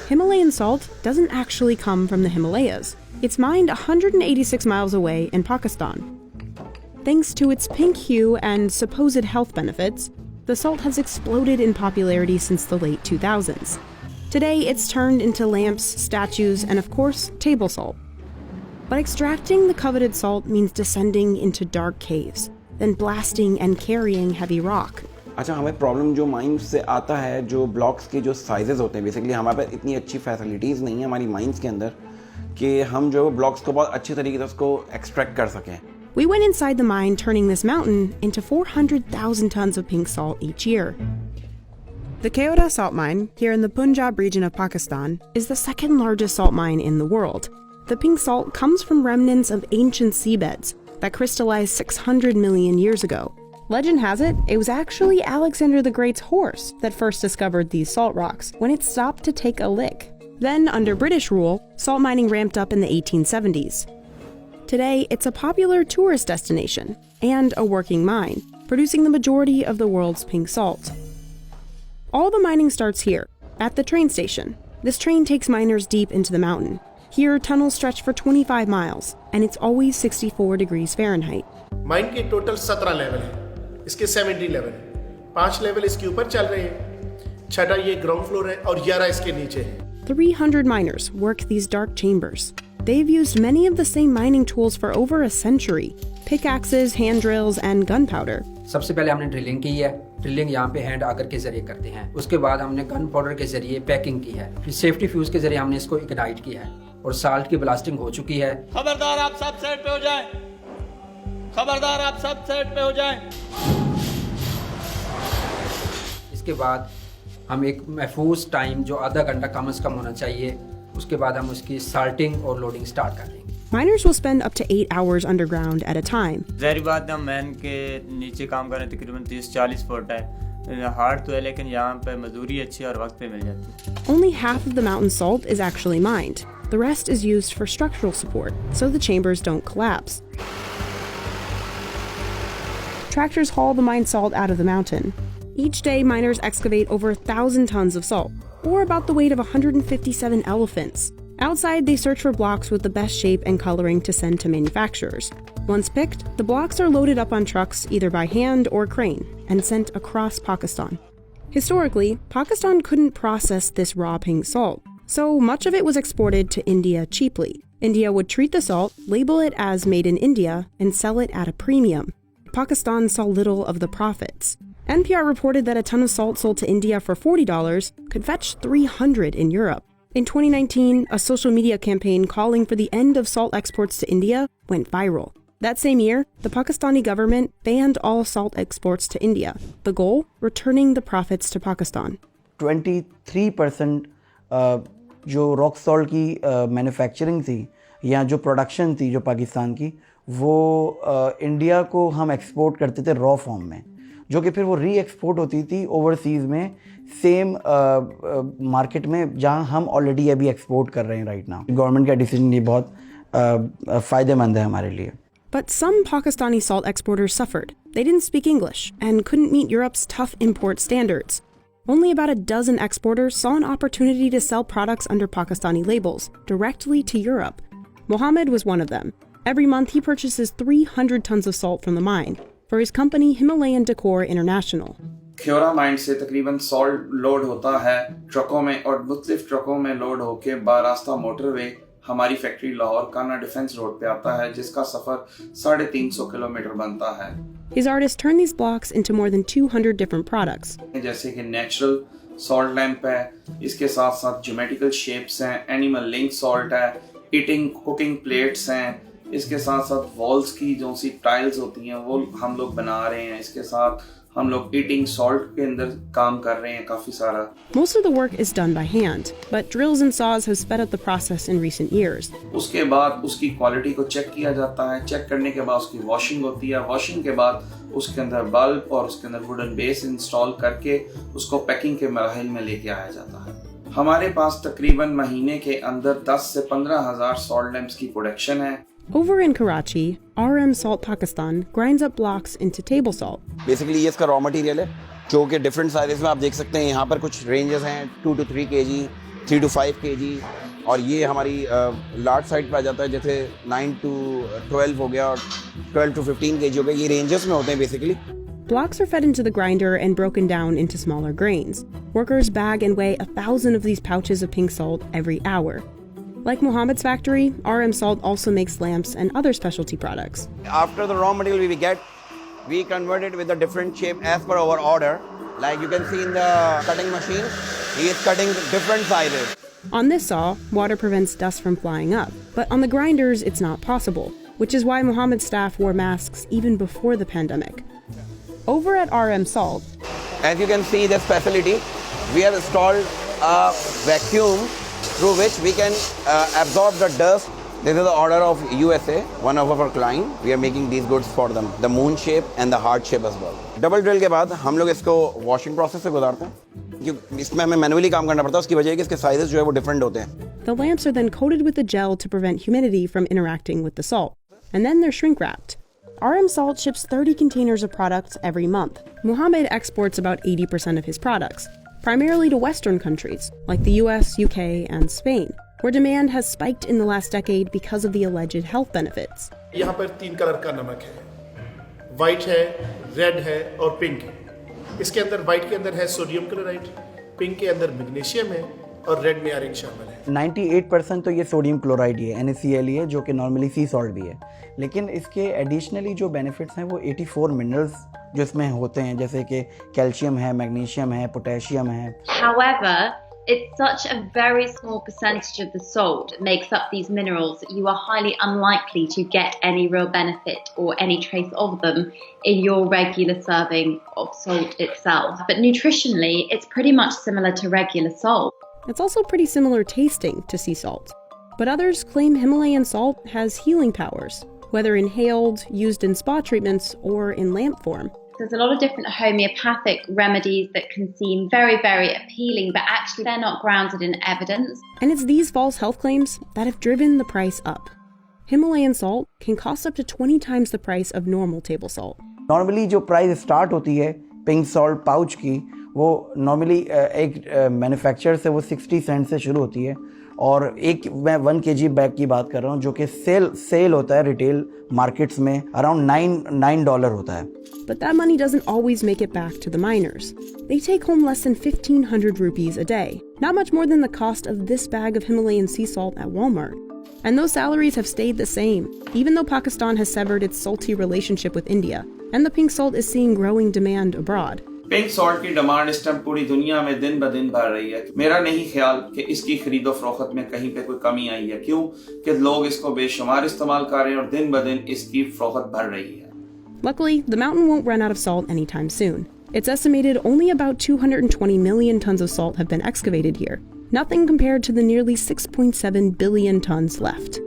Himalayan salt doesn't actually come from the Himalayas. It's mined 186 miles away in Pakistan. Thanks to its pink hue and supposed health benefits, the salt has exploded in popularity since the late 2000s. Today, it's turned into lamps, statues, and of course, table salt. But extracting the coveted salt means descending into dark caves, then blasting and carrying heavy rock. अच्छा, हमें problem जो mines से आता है, जो blocks के जो sizes होते हैं, बेसिकली हमारे पास इतनी अच्छी फैसिलिटीज़ नहीं है हमारी माइंस के अंदर कि हम जो ब्लॉक्स को बहुत अच्छे तरीके से उसको एक्सट्रैक्ट कर सकें. We went inside the mine, turning this mountain into 400,000 tons of pink salt each year. The Khewra Salt Mine, here in the Punjab region of Pakistan, is the second largest salt mine in the world. The pink salt comes from remnants of ancient seabeds that crystallized 600 million years ago. Legend has it was actually Alexander the Great's horse that first discovered these salt rocks when it stopped to take a lick. Then, under British rule, salt mining ramped up in the 1870s. Today, it's a popular tourist destination and a working mine, producing the majority of the world's pink salt. All the mining starts here, at the train station. This train takes miners deep into the mountain. Here, tunnels stretch for 25 miles, and it's always 64 degrees Fahrenheit. Mine के total 17 level है, इसके 70 level है, 5 level इसके ऊपर चल रहे हैं, 6 ये ग्राउंड फ्लोर है और 11 इसके नीचे है. 300 miners work these dark chambers. They've used many of the same mining tools for over a century: pickaxes, hand drills, and gunpowder. सबसे पहले हमने ड्रिलिंग की है. ड्रिलिंग यहाँ पे हैंड आगर के जरिए करते हैं. उसके बाद हमने गन पाउडर के जरिए पैकिंग की है. फिर सेफ्टी फ्यूज के जरिए हमने इसको इग्नाइट किया है और साल्ट की ब्लास्टिंग हो चुकी है. खबरदार आप सब साइड पे हो जाएं. खबरदार आप सब साइड पे हो जाएं. इसके बाद हम एक महफूज टाइम जो आधा घंटा कम से कम होना चाहिए, उसके बाद हम उसकी साल्टिंग और लोडिंग स्टार्ट कर देंगे. Miners will spend up to 8 hours underground at a time. ज़ाहिर बात है, हम मैन के नीचे काम करें तकरीबन 30-40 फुट है. हार्ड तो है लेकिन यहाँ पे मजदूरी अच्छी और वक्त पे मिल जाती है. Only half of the mountain salt is actually mined. The rest is used for structural support, so the chambers don't collapse. Tractors haul the mined salt out of the mountain. Each day, miners excavate over 1,000 tons of salt, or about the weight of 157 elephants. Outside, they search for blocks with the best shape and coloring to send to manufacturers. Once picked, the blocks are loaded up on trucks either by hand or crane and sent across Pakistan. Historically, Pakistan couldn't process this raw pink salt, so much of it was exported to India cheaply. India would treat the salt, label it as made in India, and sell it at a premium. Pakistan saw little of the profits. NPR reported that a ton of salt sold to India for $40 could fetch $300 in Europe. In 2019, a social media campaign calling for the end of salt exports to India went viral. That same year, the Pakistani government banned all salt exports to India. The goal? Returning the profits to Pakistan. 23% जो rock salt की manufacturing थी या जो production थी जो पाकिस्तान की, वो India को हम एक्सपोर्ट करते थे रॉ फॉर्म में, जो कि फिर वो री एक्सपोर्ट होती थी ओवरसीज़ में सेम मार्केट में जहां हम ऑलरेडी अभी एक्सपोर्ट कर रहे हैं राइट नाउ. गवर्नमेंट का डिसीजन ये बहुत फ़ायदेमंद है हमारे लिए. But some Pakistani salt exporters suffered. They didn't speak English and couldn't meet Europe's tough import standards. Only about a dozen exporters saw an opportunity to sell products under Pakistani labels directly to Europe. Mohammed was one of them. Every month he purchases 300 tons of salt from the mine for his company Himalayan International. Khewra mine से तकरीबन salt load होता है ट्रकों में और मुख्तलिफ ट्रकों में लोड होके बारास्ता मोटरवे हमारी फैक्ट्री लाहौर काना डिफेंस रोड पे आता है, जिसका सफर 350 किलोमीटर बनता है. His artists turn these blocks into more than 200 different products. जैसे कि नेचुरल सॉल्ट लैंप है, इसके साथ साथ ज्योमेट्रिकल शेप्स हैं, एनिमल लिंक सॉल्ट है, ईटिंग कुकिंग प्लेट्स हैं, इसके साथ साथ वॉल्स की जो सी टाइल्स होती हैं वो हम लोग बना रहे हैं. इसके साथ हम लोग ईटिंग सॉल्ट के अंदर काम कर रहे हैं काफी सारा. Most of the work is done by hand, but drills and saws have sped up the process in recent years. उसके बाद उसकी क्वालिटी को चेक किया जाता है. चेक करने के बाद उसकी वॉशिंग होती है. वॉशिंग के बाद उसके अंदर बल्ब और उसके अंदर वुडन बेस इंस्टॉल करके उसको पैकिंग के मराहिल में लेके आया जाता है. हमारे पास तकरीबन महीने के अंदर 10 से 15,000 सॉल्ट लैंप्स की प्रोडक्शन है. Over in Karachi, RM Salt Pakistan grinds up blocks into table salt. Basically ये इसका रॉ मटेरियल है जो कि डिफरेंट साइजेस में आप देख सकते हैं. यहाँ पर कुछ रेंजेस हैं 2 to 3 kg, 3 to 5 kg, और ये हमारी लार्ज साइड पे आ जाता है, जैसे 9 to 12 हो गया और 12 to 15 kg हो गया। ये रेंजेस में होते हैं basically. Blocks are fed into the grinder and broken down into smaller grains. Workers bag and weigh 1,000 of these pouches of pink salt every hour. Like Mohammed's factory, RM Salt also makes lamps and other specialty products. After the raw material we get, we convert it with a different shape as per our order. Like you can see in the cutting machine, he is cutting different sizes. On this saw, water prevents dust from flying up, but on the grinders it's not possible, which is why Mohammed's staff wore masks even before the pandemic. Over at RM Salt, as you can see this facility, we have installed a vacuum through which we can absorb the dust. This is the order of USA, one of our client. We are making these goods for them, the moon shape and the heart shape as well. Double drill के बाद हम लोग इसको washing process से गुजारते हैं, क्योंकि इसमें हमें मैनुअली काम करना पड़ता है। उसकी वजह है कि इसके साइजेस जो है वो डिफरेंट होते हैं। The lamps are then coated with a gel to prevent humidity from interacting with the salt, and then they're shrink wrapped. RM Salt ships 30 containers of products every month. Mohammed exports about 80% of his products, primarily to Western countries like the US, UK, and Spain, where demand has spiked in the last decade because of the alleged health benefits. यहाँ पर 3 colour का नमक है, white है, red है और pink है। इसके अंदर वाइट के अंदर है सोडियम क्लोराइड, पिंक के अंदर मैग्नीशियम है और रेड में आयरन शामिल है। 98% तो ये सोडियम क्लोराइड ही है, NaCl है, जो कि नॉर्मली सी सॉल्ट भी है। लेकिन इसके एडिशनली जो बेनिफिट्स हैं वो 84 मिनरल्स जो इसमें होते हैं, जैसे कि कैल्शियम है, मैग्नीशियम है, पोटेशियम है। However, it's such a very small percentage of the salt that makes up these minerals that you are highly unlikely to get any real benefit or any trace of them in your regular serving of salt itself. But nutritionally, it's pretty much similar to regular salt. It's also pretty similar tasting to sea salt. But others claim Himalayan salt has healing powers, whether inhaled, used in spa treatments, or in lamp form. There's a lot of different homeopathic remedies that can seem very, very appealing, but actually they're not grounded in evidence. And it's these false health claims that have driven the price up. Himalayan salt can cost up to 20 times the price of normal table salt. Normally जो price start होती है pink salt pouch की, वो normally एक manufacture से वो 60 Saint से शुरू होती है, और एक मैं 1 kg बैग की बात कर रहा हूँ जो कि सेल होता है रिटेल मार्केट्स में अराउंड $9 होता है। But that money doesn't always make it back to the miners. They take home less than 1,500 rupees a day, not much more than the cost of this bag of Himalayan sea salt at Walmart. And those salaries have stayed the same, even though Pakistan has severed its salty relationship with India, and the pink salt is seeing growing demand abroad. Pink salt की demand इस time पूरी दुनिया में दिन ब दिन बढ़ रही है। मेरा नहीं ख्याल कि इसकी खरीदो फरोख्त में कहीं पे कोई कमी आई है, क्यों कि लोग इसको बेशुमार इस्तेमाल कर रहे हैं और दिन ब दिन इसकी फरोख्त बढ़ रही है। Luckily, the mountain won't run out of salt anytime soon. It's estimated only about 220 million tons of salt have been excavated here, nothing compared to the nearly 6.7 billion tons left.